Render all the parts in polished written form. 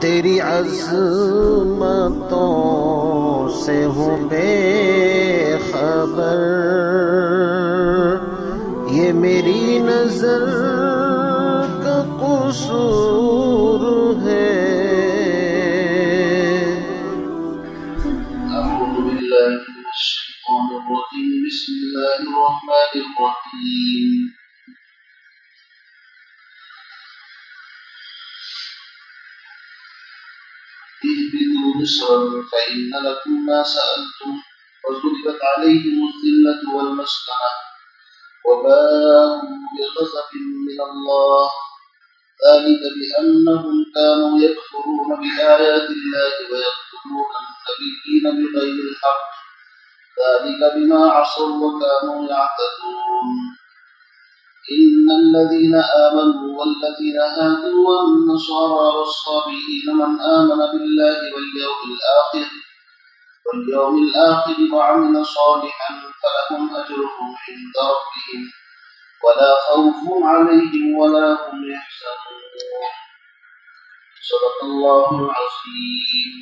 تیری عظمتوں سے ہوں بے خبر، یہ میری نظر کا قصور ہے۔ اعوذ باللہ من الشیطان الرجیم، بسم اللہ الرحمن الرحیم۔ اهبطوا مصرا فإن لكم ما سألتم وضربت عليهم الذلة والمسكنة وباءوا بغضب من الله ذلك بأنهم كانوا يكفرون بآيات الله ويقتلون النبيين بغير الحق ذلك بما عصوا وكانوا يعتدون إن الذين آمنوا والذين هادوا والنصارى والصابئين من آمن بالله واليوم الآخر وعمل صالحا فلهم أجرهم عند ربهم ولا خوف عليهم ولا هم يحزنون صدق الله العظيم۔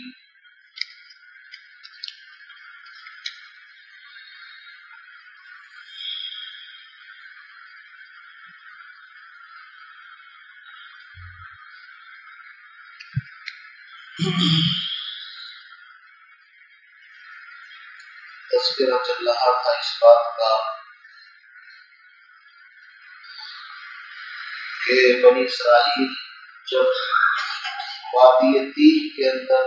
تذکرہ چل رہا تھا اس بات کا کہ بنی اسرائیل جب وادی تیہ کے اندر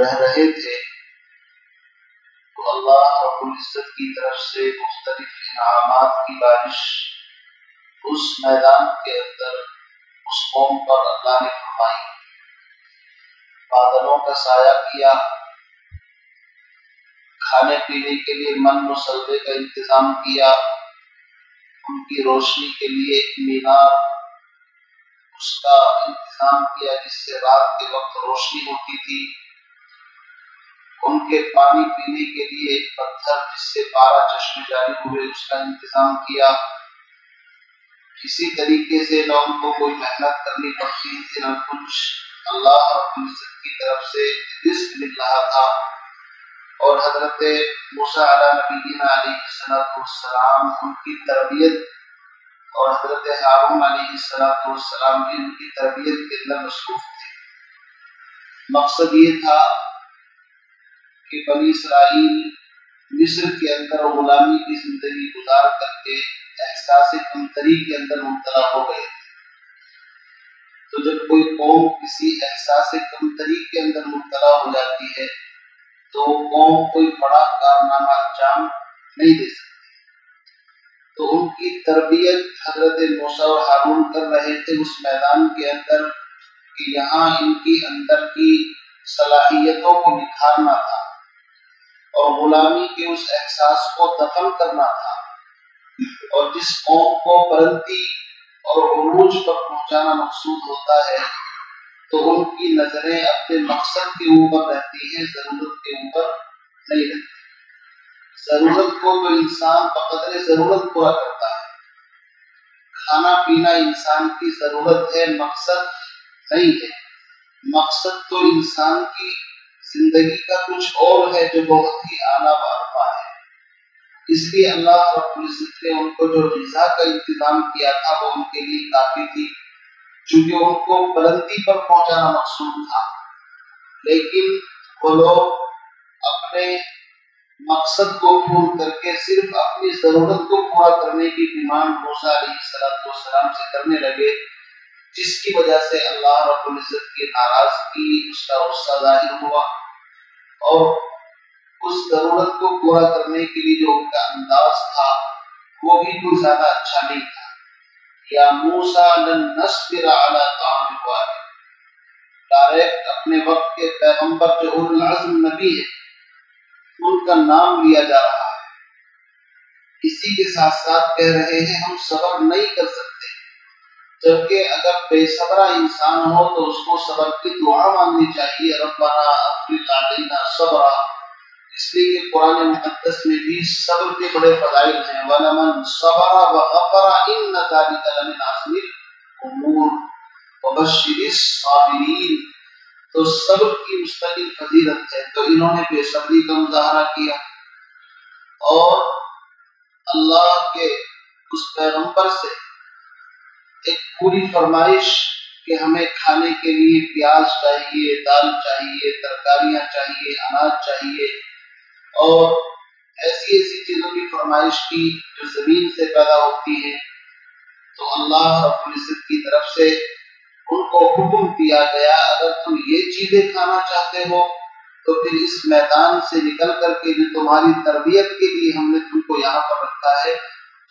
رہ رہے تھے تو اللہ رب العزت کی طرف سے مختلف انعامات کی بارش اس میدان کے اندر اس قوم پر اللہ نے فرمائی۔ بادلوں کا سایہ کیا، کھانے پینے کے لیے من و سلوے کا انتظام کیا، ان کی روشنی کے لیے ایک مینار اس کا انتظام کیا جس سے رات کے وقت روشنی ہوتی تھی، ان کے پانی پینے کے لیے ایک پتھر جس سے 12 چشمے جاری ہوئے اس کا انتظام کیا۔ کسی طریقے سے نہ ان کو کوئی محنت کرنی پڑتی تھی نہ کچھ، اللہ رب العزت کی طرف سے رزق مل رہا تھا۔ اور حضرت موسیٰ علیہ نبینا علیہ السلام ان کی تربیت اور حضرت ہارون علیہ السلام بھی ان کی تربیت کے اندر مصروف تھے۔ مقصد یہ تھا کہ بنی اسرائیل مصر کے اندر غلامی کی زندگی گزار کر کے احساس کمتری کے اندر مبتلا ہو گئے تھے۔ تو جب کوئی قوم کسی احساس کمتری کے اندر مبتلا ہو جاتی ہے تو قوم کوئی بڑا کارنامہ انجام نہیں دے سکتی۔ تو ان کی تربیت حضرت موسیٰ اور ہارون کر رہے تھے اس میدان کے اندر کہ یہاں ان کی اندر کی صلاحیتوں کو نکھارنا تھا اور غلامی کے اس احساس کو دفن کرنا تھا، اور جس قوم کو بلندی اور عروج پر پہنچانا مقصود ہوتا ہے تو ان کی نظریں اپنے مقصد کے اوپر رہتی ہیں، ضرورت کے اوپر نہیں رہتی۔ ضرورت کو تو انسان بقدر ضرورت پورا کرتا ہے، کھانا پینا انسان کی ضرورت ہے، مقصد نہیں ہے۔ مقصد تو انسان کی زندگی کا کچھ اور ہے جو بہت ہی اعلیٰ برپا ہے۔ اس لیے اللہ رب العزت نے ان کو جو غذا کا انتظام کیا تھا وہ ان کے لیے کافی تھی، چونکہ ان کو بلندی پر پہنچانا مقصود تھا۔ لیکن وہ لوگ اپنے مقصد کو بھول کر کے صرف اپنی ضرورت کو پورا کرنے کی ڈیمانڈ موسیٰ علیہ السلام سے کرنے لگے، جس کی وجہ سے اللہ رب العزت کی ناراضگی، اس کا غصہ ظاہر ہوا، اور اس ضرورت کو پورا کرنے کے لیے جو ان کا انداز تھا وہ بھی کوئی زیادہ اچھا نہیں تھا۔ یا موسیٰ لن نصبر علی طعام واحد، ڈائریکٹ اپنے وقت کے پیغمبر جو اولو العزم نبی ہے ان کا نام لیا جا رہا ہے، اسی کے ساتھ ساتھ کہہ رہے ہیں ہم صبر نہیں کر سکتے، جبکہ اگر بے صبرہ انسان ہو تو اس کو صبر کی دعا مانگنی چاہیے، ربنا افرغ علینا صبرا، اس لیے کہ قرآن مقدس میں بھی صبر کے بڑے فضائل ہیں، وَلَمَنْ صَبَرَ وَغَفَرَ إِنَّ ذَلِكَ لَمِنْ عَزْمِ الْأُمُورِ، وبشر الصابرین، تو صبر کی مستقل فضیلت ہے، تو انہوں نے بے صبری کا مظاہرہ کیا اور اللہ کے اس پیغمبر سے ایک پوری فرمائش کہ ہمیں کھانے کے لیے پیاز چاہیے، دال چاہیے، ترکاریاں چاہیے، اناج چاہیے، اور ایسی ایسی چیزوں کی فرمائش کی جو زمین سے پیدا ہوتی ہیں، تو اللہ رب العزت کی طرف سے ان کو حکم دیا گیا اگر تم یہ چیزیں کھانا چاہتے ہو تو پھر اس میدان سے نکل کر کے جو تمہاری تربیت کے لیے ہم نے تم کو یہاں پر رکھا ہے،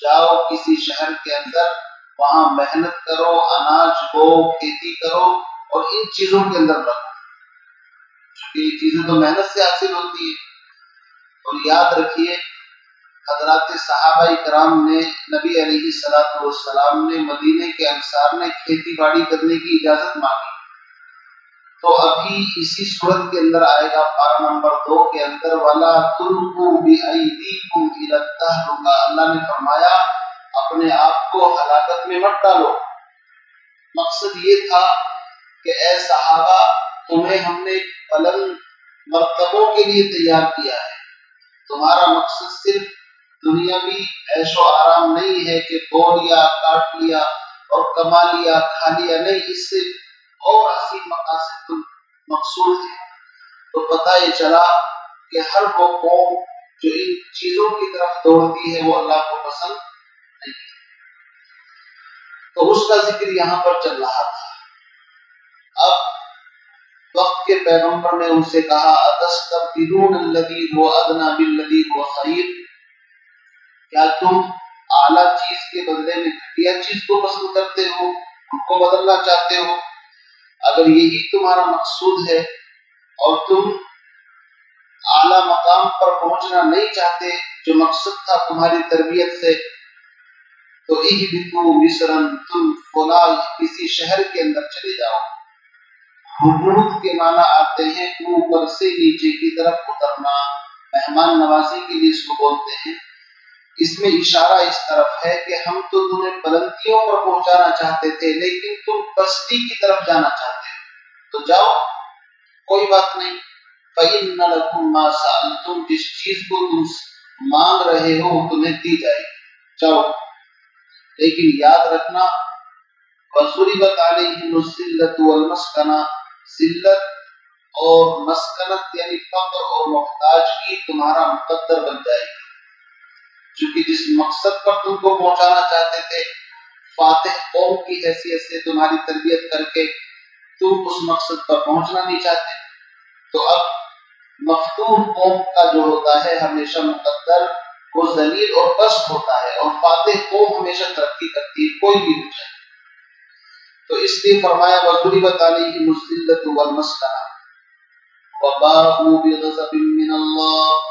جاؤ کسی شہر کے اندر، وہاں محنت کرو، اناج بو، کھیتی کرو اور ان چیزوں کے اندر رکھو، کیونکہ یہ چیزیں تو محنت سے حاصل ہوتی ہے۔ اور یاد رکھیے حضرات صحابہ کرام نے نبی علیہ السلام نے مدینے کے انصار نے کھیتی باڑی کرنے کی اجازت مانگی، تو ابھی اسی صورت کے اندر آئے گا پارہ نمبر 2 کے اندر وَلَا تُلْقُوا بِأَيْدِيكُمْ إِلَى التَّهْلُكَةِ، اللہ نے فرمایا اپنے آپ کو ہلاکت میں مت ڈالو۔ مقصد یہ تھا کہ اے صحابہ تمہیں ہم نے بلند مرتبوں کے لیے تیار کیا ہے، تمہارا مقصد صرف دنیاوی عیش و آرام نہیں ہے کہ بو لیا، کاٹ لیا اور کما لیا، کھا لیا، نہیں، اس سے اور عظیم مقاصد تم مقصود ہے۔ تو پتہ یہ چلا کہ ہر وہ قوم جو ان چیزوں کی طرف دوڑتی ہے وہ اللہ کو پسند نہیں ہے، تو اس کا ذکر یہاں پر چل رہا تھا۔ اب وقت کے پیغمبر نے ان سے کہا اتستبدلون الذی هو ادنی بالذی هو خیر، کیا تم اعلیٰ چیز کے بدلے میں گھٹیا چیز کو پسند کرتے ہو، ان کو بدلنا چاہتے ہو؟ اگر یہی تمہارا مقصود ہے اور تم اعلیٰ مقام پر پہنچنا نہیں چاہتے جو مقصد تھا تمہاری تربیت سے، تو اہبطوا مصرا، تم فلاں کسی شہر کے اندر چلے جاؤ۔ حبوط کے معنی آتے ہیں اوپر سے نیچے کی طرف اترنا، مہمان نوازی کے لیے اس کو بولتے ہیں۔ اس میں اشارہ اس طرف ہے کہ ہم تو تمہیں بلندیوں پر پہنچانا چاہتے تھے لیکن تم پستی کی طرف جانا چاہتے ہو، تو جاؤ، کوئی بات نہیں۔ فَإِنَّ لَكُمْ مَا سَأَلْتُمْ، جس چیز کو تم مانگ رہے ہو تمہیں دی جائے گی، جاؤ، لیکن یاد رکھنا وَضُرِبَتْ عَلَيْهِمُ الذِّلَّةُ وَالْمَسْكَنَةُ، ذلت اور مسکنت یعنی فقر اور محتاجگی تمہارا مقدر بن جائے گی، چونکہ جس مقصد پر تم کو پہنچانا چاہتے تھے، فاتح قوم کی حیثیت سے تمہاری تربیت کر کے تم اس مقصد پر پہنچنا نہیں چاہتے، تو اب مفتون قوم کا جو ہوتا ہے ہمیشہ مقدر وہ ذلیل اور پست ہوتا ہے، اور فاتح قوم ہمیشہ ترقی کرتی ہے، کوئی بھی ہو جائے۔ تو اس لیے فرمایا وَضُرِبَتْ عَلَيْهِمُ الذِّلَّةُ وَالْمَسْكَنَةُ وَبَاءُوا بِغَضَبٍ مِّنَ اللَّهِ،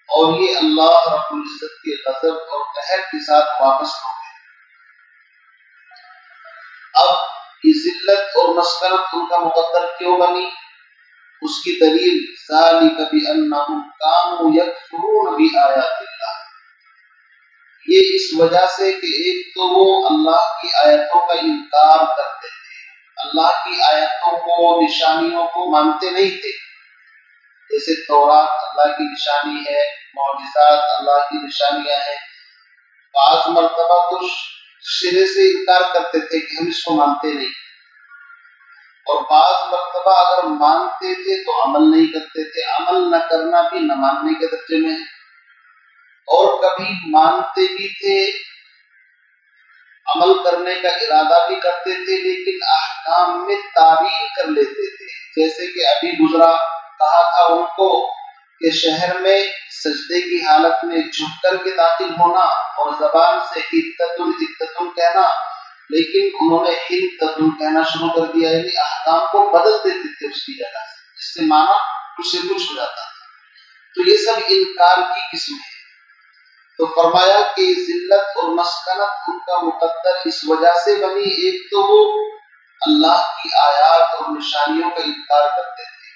اور یہ اللہ رب العزت کے غضب اور قہر کے ساتھ واپس ہو گئے۔ اب یہ ذلت اور مسکنت ان کا مقدر کیوں بنی؟ اس کی دلیل ذَلِكَ بِأَنَّهُمْ كَانُوا يَكْفُرُونَ بِآيَاتِ اللَّهِ، یہ اس وجہ سے کہ ایک تو وہ اللہ کی آیتوں کا انکار کرتے تھے، اللہ کی آیتوں کو، نشانیوں کو مانتے نہیں تھے، جیسے تورات اللہ کی نشانی ہے، معجزات اللہ کی نشانیاں ہیں، بعض مرتبہ تو سرے سے انکار کرتے تھے کہ ہم اس کو مانتے نہیں، اور بعض مرتبہ اگر مانتے تھے تو عمل نہیں کرتے تھے، عمل نہ کرنا بھی نہ ماننے کے درجے میں ہے، اور کبھی مانتے بھی تھے، عمل کرنے کا ارادہ بھی کرتے تھے، لیکن احکام میں تعویل کر لیتے تھے، جیسے کہ ابھی گزرا کہا تھا ان کو کہ شہر میں سجدے کی حالت میں جھک کر کے داخل ہونا اور زبان سے اقتتن کہنا، لیکن انہوں نے حنتتن کہنا شروع کر دیا، یعنی احکام کو بدل دیتے تھے اس کی جگہ سے، جس سے معنی کچھ سے کچھ ہو جاتا تھا۔ تو یہ سب انکار کی قسم ہے۔ تو فرمایا کہ ذلت اور مسکنت ان کا مقدر اس وجہ سے بنی، ایک تو وہ اللہ کی آیات اور نشانیوں کا انکار کرتے تھے،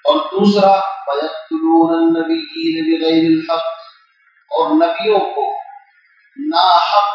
اور دوسرا وَيَقْتُلُونَ النَّبِيِّينَ بِغَيْرِ الْحَقِّ، اور نبیوں کو ناحق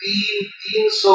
300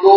2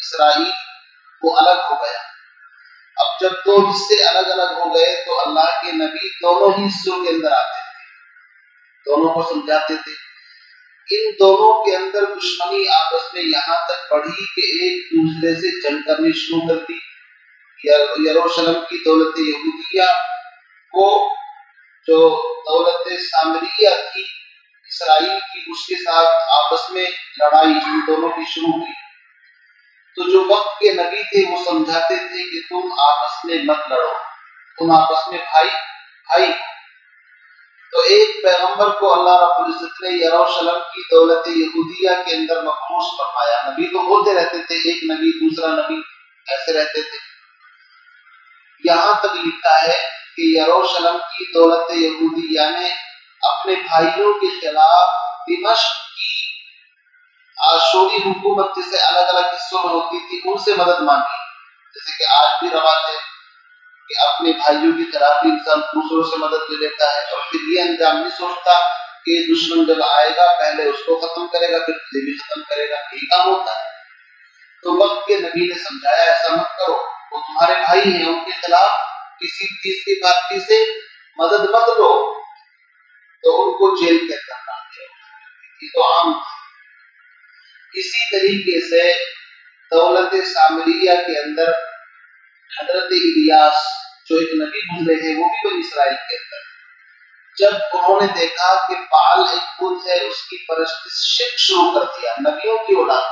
اسرائیل وہ الگ ہو گیا۔ اب جب دو حصے الگ الگ ہو گئے تو اللہ کے نبی دونوں ہی حصوں کے اندر آتے تھے، دونوں کو سمجھاتے تھے۔ ان دونوں کے اندر دشمنی آپس میں یہاں تک بڑھی کہ ایک دوسرے سے جنگ کرنی شروع کر دی۔ یروشلم کی دولت یہودیہ کو، جو دولت سامریہ تھی اسرائیل کی، اس کے ساتھ آپس میں لڑائی ان دونوں کی شروع ہوئی۔ تو جو وقت کے نبی تھے وہ سمجھاتے تھے کہ تم آپس میں مت لڑو، تم آپس میں بھائی۔ تو ایک پیغمبر کو اللہ رب العزت نے یروشلم کی دولت یہودیہ کے اندر مبعوث فرمایا۔ نبی تو بولتے رہتے تھے، ایک نبی دوسرا نبی ایسے رہتے تھے۔ یہاں تک لکھا ہے کہ یروشلم کی دولت یہودیہ نے اپنے بھائیوں کے خلاف دمشق کی آشوری حکومت، جسے الگ الگ حصوں میں ہوتی تھی، ان سے مدد مانگی، جیسے کہ آج بھی رواج ہے کہ اپنے بھائیوں کی طرح بھی انسان دوسروں سے مدد لے لیتا ہے، اور پھر یہ انجام نہیں سوچتا کہ دشمن جب آئے گا پہلے اس کو ختم کرے گا پھر تجھے بھی ختم کرے گا، یہی کام ہوتا ہے۔ تو وقت کے نبی نے سمجھایا ایسا مت کرو، وہ تمہارے بھائی ہیں، ان کے خلاف کسی تیسری پارٹی سے مدد مت لو، تو ان کو جیل کے اندر ڈال دو، یہ تو عام تھا۔ اسی طریقے سے دولت سامریہ کے اندر حضرت الیاس جو ایک نبی گزرے ہیں، وہ بھی بنی اسرائیل کے اندر، جب انہوں نے دیکھا کہ بال ایک بت ہے، اس کی پرستش شرک شروع کر دیا نبیوں کی اولاد،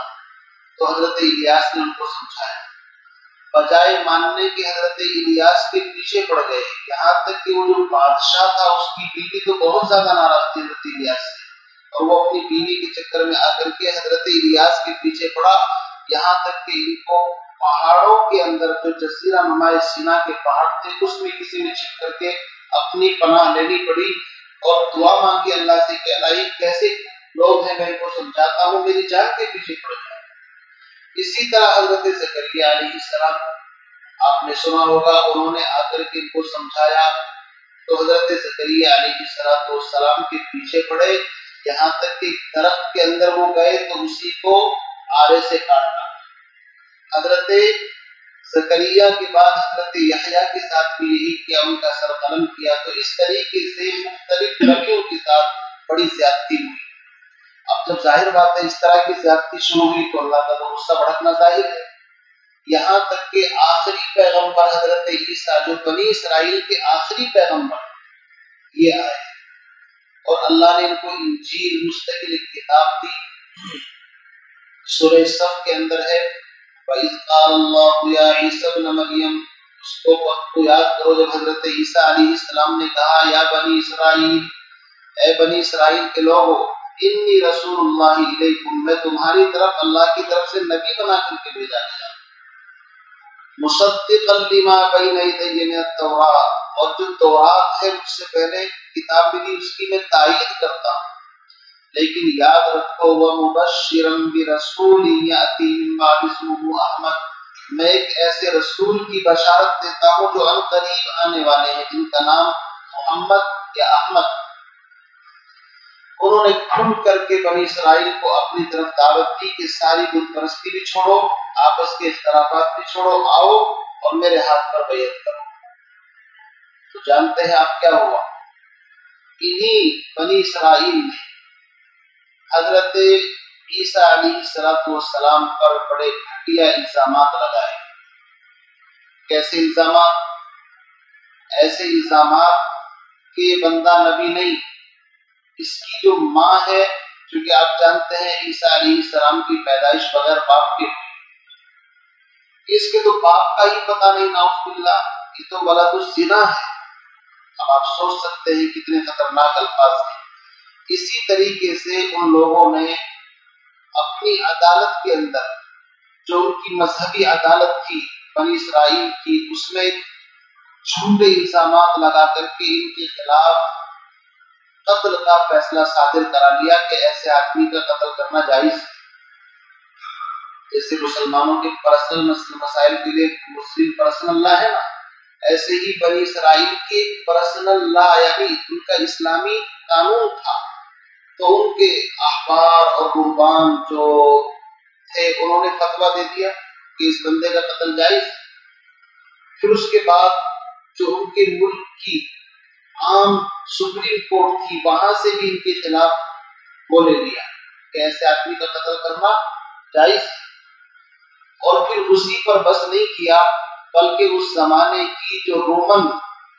تو حضرت الیاس نے ان کو سمجھایا۔ بجائے ماننے کے حضرت الیاس کے پیچھے پڑ گئے، یہاں تک کہ وہ جو بادشاہ تھا اس کی بیوی تو بہت زیادہ ناراض تھی حضرت الیاس سے، اور وہ اپنی بیوی کے چکر میں آ کر کے حضرت الیاس کے پیچھے پڑا، یہاں تک کہ ان کو پہاڑوں کے اندر جو جزیرہ نما سینا کے پہاڑ تھے اس میں کسی میں چھپ کر کے اپنی پناہ لینی پڑی، اور دعا مانگی اللہ سے کہ اللہ کیسے لوگ ہیں، میں ان کو سمجھاتا ہوں، میری جان کے پیچھے پڑ جائے۔ اسی طرح حضرت زکریا علیہ السلام، آپ نے سنا ہوگا، انہوں نے آ کر کے ان کو سمجھایا، تو حضرت زکریا علیہ السلام کے پیچھے پڑے، یہاں تک کہ درخت کے اندر وہ گئے تو اسی کو آرے سے کاٹا۔ حضرت زکریا کے بعد حضرت یحییٰ کے ساتھ بھی یہی کیا، ان کا سر قلم کیا۔ تو اس طریقے سے مختلف نبیوں کے ساتھ بڑی زیادتی ہوئی۔ اب جب ظاہر بات ہے اس طرح کی زیادتی شروع ہوئی تو اللہ کا تو غصہ بھڑکنا ظاہر ہے، یہاں تک کہ آخری پیغمبر حضرت عیسیٰ، جو بنی اسرائیل کے آخری پیغمبر، یہ آئے اور اللہ نے ان کو انجیل مستقل ایک کتاب دی۔ سورہ صف کے اندر ہے وَإِذْ قَالَ اللَّهُ يَا عِيسَى ابْنَ مَرْيَمَ، اس کو وقت کو یاد کرو جب حضرت عیسیٰ علیہ السلام نے کہا یا بنی اسرائیل، اے بنی اسرائیل کے لوگو، انی رسول اللہ علیکم، میں تمہاری طرف اللہ کی طرف سے نبی بنا کر کے بھیجا گیا، مصدقا لما بین یدی من التوراۃ، اور جو تورات ہے مجھ سے پہلے کتاب ملی اس کی میں تائید کرتا ہوں، لیکن یاد رکھو وَمُبَشِّرًا بِرَسُولٍ يَأْتِي مِن بَعْدِ اسْمُهُ أَحْمَدُ، میں ایک ایسے رسول کی بشارت دیتا ہوں جو ان قریب آنے والے ہیں، جن کا نام محمد یا احمد۔ انہوں نے کھل کر کے بنی اسرائیل کو اپنی طرف دعوت دی کہ ساری بت پرستی بھی چھوڑو، آپس کے اختلافات بھی چھوڑو، آؤ اور میرے ہاتھ پر بیعت کرو۔ تو جانتے ہیں آپ کیا ہوا؟ انہی بنی اسرائیل نے حضرت عیسیٰ علیہ السلام پر بڑے گھٹیا الزامات لگائے۔ کیسے الزامات؟ ایسے الزامات کہ یہ بندہ نبی نہیں، اس کی جو ماں ہے، کیونکہ آپ جانتے ہیں عیسیٰ علیہ السلام کی پیدائش بغیر باپ کے ہوئی، اس کے تو باپ کا ہی پتہ نہیں، نعوذ باللہ، یہ تو ولد الزنا ہے۔ اب آپ سوچ سکتے ہیں کتنے خطرناک الفاظ ہیں۔ اسی طریقے سے ان لوگوں نے اپنی عدالت کے اندر، جو ان کی مذہبی عدالت تھی بنی اسرائیل کی، اس میں جھوٹے الزامات لگا کر کے ان کے خلاف قتل کا فیصلہ صادر کرا لیا کہ ایسے آدمی کا قتل کرنا جائز ہے۔ جیسے مسلمانوں کے پرسنل مسائل کے لیے مسلم پرسنل لا ہے نا، ایسے ہی بنی اسرائیل کے پرسنل لا، یعنی ان کا اسلامی قانون تھا، تو ان کے احبار اور رہبان جو تھے انہوں نے فتویٰ دے دیا کہ اس بندے کا قتل جائز ہے۔ پھر اس کے بعد جو ان کے ملک کی عام سپریم کورٹ تھی وہاں سے بھی ان کے خلاف بولے لیا کہ ایسے آدمی کا قتل کرنا جائز ہے۔ اور پھر اسی پر بس نہیں کیا بلکہ اس زمانے کی جو رومن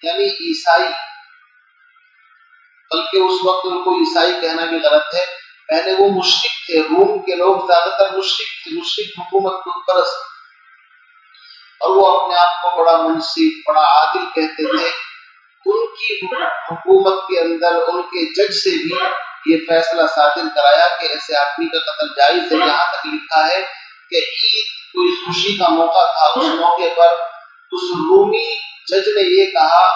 یعنی عیسائی، بلکہ اس وقت ان کو عیسائی کہنا بھی غلط ہے، پہلے وہ مشرک تھے، روم کے لوگ زیادہ تر مشرک تھے، مشرک حکومت کو پرست، اور وہ اپنے آپ کو بڑا منصف بڑا عادل کہتے تھے۔ ان کی حکومت کے اندر ان کے جج سے بھی یہ فیصلہ صادر کرایا کہ ایسے آدمی کا قتل جائز ہے۔ یہاں تک لکھا ہے کہ عید کوئی خوشی کا موقع تھا، اس موقع پر اس رومی جج نے یہ کہا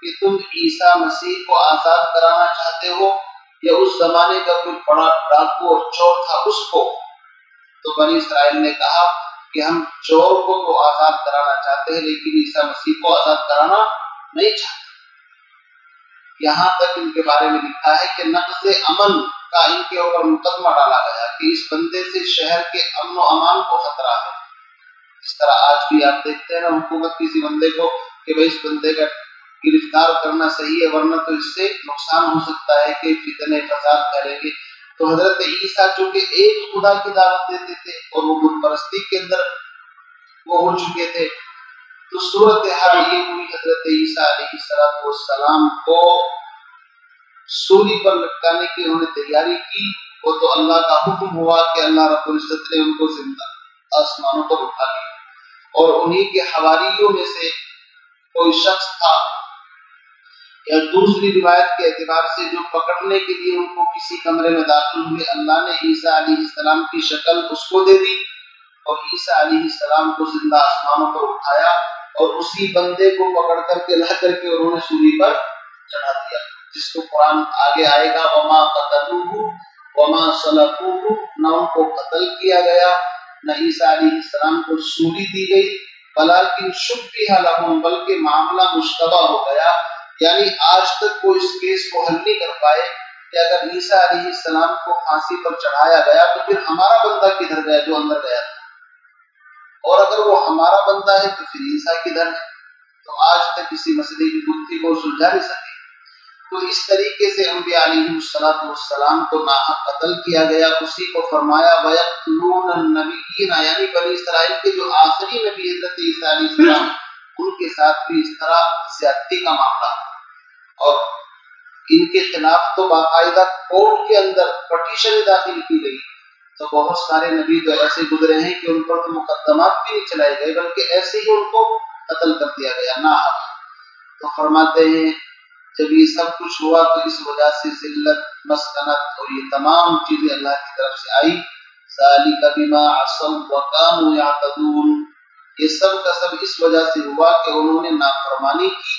کہ تم عیسیٰ مسیح کو آزاد کرانا چاہتے ہو یا اس زمانے کا کوئی بڑا ڈاکو اور چور تھا اس کو؟ تو بنی اسرائیل نے کہا کہ ہم چور کو تو آزاد کرانا چاہتے ہیں لیکن عیسیٰ مسیح کو آزاد کرانا نہیں چاہتے۔ یہاں تک ان کے بارے میں لکھا ہے کہ نقض امن کا ان کے اوپر مقدمہ ڈالا گیا کہ اس بندے سے شہر کے امن و امان کو خطرہ ہے۔ اس طرح آج بھی آپ دیکھتے ہیں نا حکومت کسی بندے کو کہ بھائی اس بندے کا گرفتار کرنا صحیح ہے ورنہ تو اس سے نقصان ہو سکتا ہے کہ فتنے فساد کریں گے۔ تو حضرت عیسیٰ چونکہ ایک خدا کی دعوت دیتے تھے اور وہ بت پرستی کے اندر وہ ہو چکے تھے، تو صورتحال یہ ہوئی حضرت عیسیٰ علیہ السلام کو سولی پر لٹکانے کی انہوں نے تیاری کی، وہ تو اللہ کا حکم ہوا کہ اللہ رب العزت نے ان کو زندہ آسمانوں پر اٹھا لیا۔ اور انہی کے حواریوں میں سے کوئی شخص تھا یا دوسری روایت کے اعتبار سے جو پکڑنے کے لیے ان کو کسی کمرے میں داخل ہوئے، اللہ نے عیسیٰ علیہ السلام کی شکل اس کو دے دی اور عیسیٰ علیہ السلام کو زندہ آسمانوں پر اٹھایا اور اسی بندے کو پکڑ کر کے لا کر کے انہوں نے سولی پر چڑھا دیا، جس کو قرآن آگے آئے گا وما قتلوہ وما صلبوہ، نہ ان کو قتل کیا گیا نہ عیسیٰ علیہ السلام کو سولی دی گئی، بلکہ شبہ لہم، بلکہ معاملہ مشتبہ ہو گیا۔ یعنی آج تک کوئی اس کیس کو حل نہیں کر پائے کہ اگر عیسیٰ علیہ السلام کو پھانسی پر چڑھایا گیا تو پھر ہمارا بندہ کدھر گیا جو اندر گیا تھا، اور اگر وہ ہمارا بندہ ہے تو پھر عیسیٰ کدھر ہے؟ تو آج تک کسی مسئلے کی گتھی کو سلجھا نہیں سکے۔ تو اس طریقے سے انبیاء علیہ السلام کو ناحق قتل کیا گیا۔ اسی کو فرمایا وَيَقْتُلُونَ النَّبِيِّينَ، یعنی بنی اسرائیل کے جو آخری نبی حضرت عیسیٰ علیہ السلام ان کے ساتھ بھی اس طرح زیادتی کا معاملہ، اور ان کے خلاف تو باقاعدہ کورٹ کے اندر پٹیشن داخل کی گئی۔ تو بہت سارے نبی تو ایسے گزرے ہیں کہ ان پر تو مقدمات بھی نہیں چلائے گئے بلکہ ایسے ہی ان کو قتل کر دیا گیا ناحق۔ تو فرماتے ہیں جب یہ سب کچھ ہوا تو اس وجہ سے ذلت، مسکنت اور یہ تمام چیزیں اللہ کی طرف سے آئی۔ ذَلِكَ بِمَا عَصَوْا وَكَانُوا يَعْتَدُونَ، یہ سب کا سب اس وجہ سے ہوا کہ انہوں نے نافرمانی کی،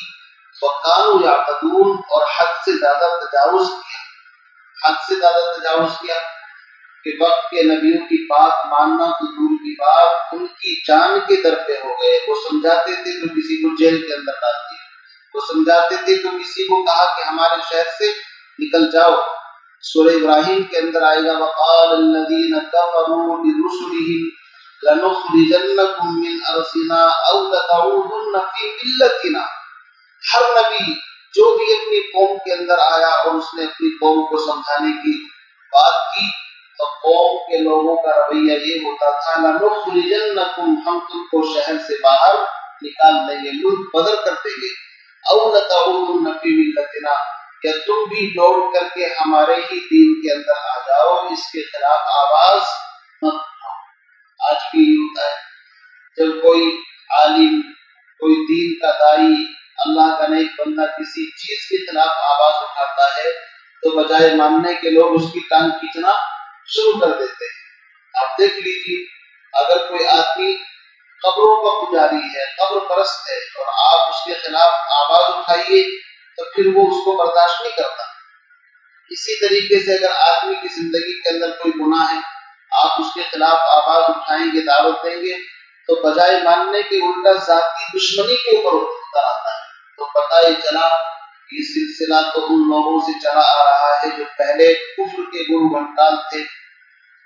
وَكَانُوا يَعْتَدُونَ، اور حد سے زیادہ تجاوز کیا، حد سے زیادہ تجاوز کیا کہ وقت کے نبیوں کی بات ماننا تو دور کی بات، ان کی جان کے در پہ ہو گئے۔ وہ سمجھاتے تھے تو کسی کو جیل کے اندر ڈال دیا، وہ سمجھاتے تھے تو کسی کو کہا کہ ہمارے شہر سے نکل جاؤ۔ سورہ ابراہیم کے اندر آئے گا وَقَالَ الَّذِينَ كَفَرُوا لِرُسُلِهِمْ لَنُخْرِجَنَّكُمْ مِنْ أَرْضِنَا أَوْ لَتَعُودُنَّ فِي مِلَّتِنَا، ہر نبی جو بھی اپنی قوم کے اندر آیا اور اس نے اپنی قوم کو سمجھانے کی بات کی تو قوم کے لوگوں کا رویہ یہ ہوتا تھا لَنُخْرِجَنَّكُمْ، ہم تم کو شہر سے باہر نکال دیں گے، لوٹ بدر کر دیں گے، أَوْ لَتَعُودُنَّ فِي مِلَّتِنَا، یا تم بھی لوٹ کر کے ہمارے ہی دین کے اندر آ جاؤ، اس کے خلاف آواز مت اٹھاؤ۔ آج بھی یہ ہوتا ہے جب کوئی عالم، کوئی دین کا دائی، اللہ کا نیک بندہ کسی چیز کے خلاف آواز اٹھاتا ہے تو بجائے ماننے کے لوگ اس کی ٹانگ کھینچنا شروع کر دیتے ہیں۔ آپ دیکھ لیجیے اگر کوئی آدمی قبروں کا پجاری ہے، قبر پرست ہے، اور آپ اس کے خلاف آواز اٹھائیے تو پھر وہ اس کو برداشت نہیں کرتا۔ اسی طریقے سے اگر آدمی کی زندگی کے اندر کوئی گناہ ہے، آپ اس کے خلاف آواز اٹھائیں گے، دعوت دیں گے تو بجائے ماننے کے الٹا ذاتی دشمنی کے اوپر اتر آتا ہے۔ تو پتہ ہی چلا یہ سلسلہ تو ان لوگوں سے چلا آ رہا ہے جو پہلے کفر کے گڑ گھنٹال تھے،